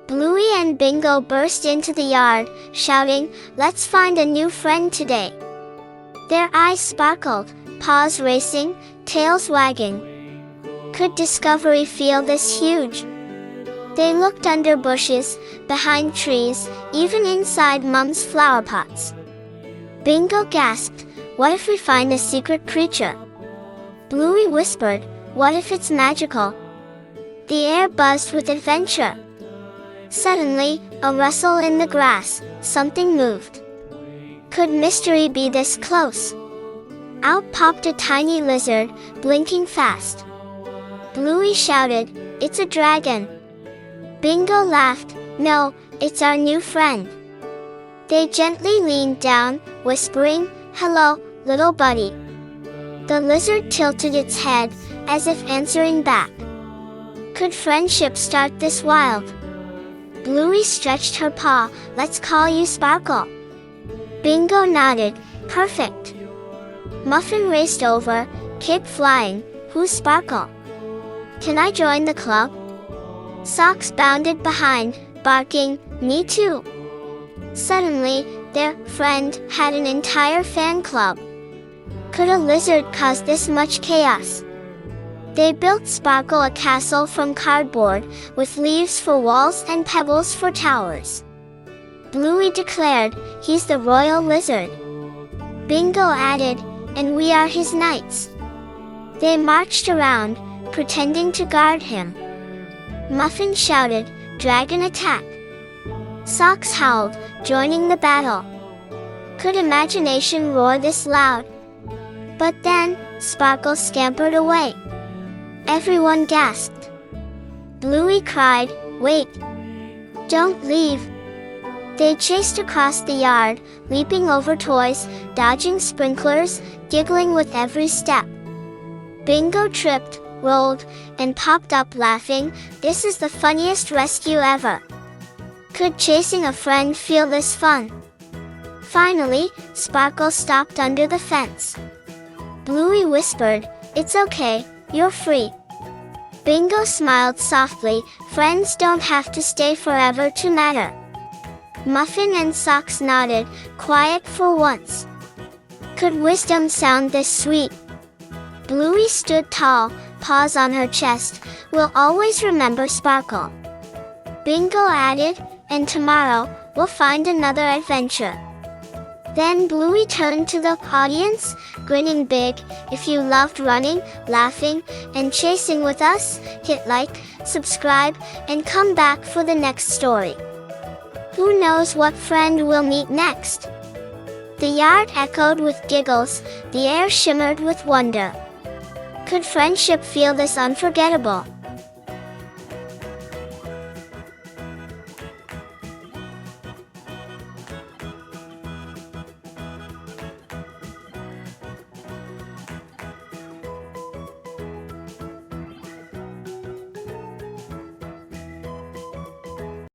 Bluey and Bingo burst into the yard, shouting, "Let's find a new friend today." Their eyes sparkled, paws racing, tails wagging. Could Discovery feel this huge? They looked under bushes, behind trees, even inside Mum's flower pots. Bingo gasped, "What if we find a secret creature?" Bluey whispered, "What if it's magical?" The air buzzed with adventure. Suddenly, a rustle in the grass, something moved. Could mystery be this close? Out popped a tiny lizard, blinking fast. Bluey shouted, "It's a dragon." Bingo laughed, "No, it's our new friend." They gently leaned down, whispering, "Hello, little buddy." The lizard tilted its head, as if answering back. Could friendship start this wild? Bluey stretched her paw, "Let's call you Sparkle." Bingo nodded, "Perfect." Muffin raced over, cape flying, "Who's Sparkle? Can I join the club?" Socks bounded behind, barking, "Me too." Suddenly, their friend had an entire fan club. Could a lizard cause this much chaos? They built Sparkle a castle from cardboard, with leaves for walls and pebbles for towers. Bluey declared, "He's the royal lizard." Bingo added, "And we are his knights." They marched around, pretending to guard him. Muffin shouted, "Dragon attack!" Socks howled, joining the battle. Could imagination roar this loud? But then, Sparkle scampered away. Everyone gasped. Bluey cried, "Wait! Don't leave!" They chased across the yard, leaping over toys, dodging sprinklers, giggling with every step. Bingo tripped, rolled, and popped up laughing, "This is the funniest rescue ever." Could chasing a friend feel this fun? Finally, Sparkle stopped under the fence. Bluey whispered, "It's okay, you're free." Bingo smiled softly, "Friends don't have to stay forever to matter." Muffin and Socks nodded, quiet for once. Could wisdom sound this sweet? Bluey stood tall, paws on her chest, "We'll always remember Sparkle." Bingo added, "And tomorrow, we'll find another adventure." Then Bluey turned to the audience, grinning big, "If you loved running, laughing, and chasing with us, hit like, subscribe, and come back for the next story." Who knows what friend we'll meet next? The yard echoed with giggles, the air shimmered with wonder. Could friendship feel this unforgettable?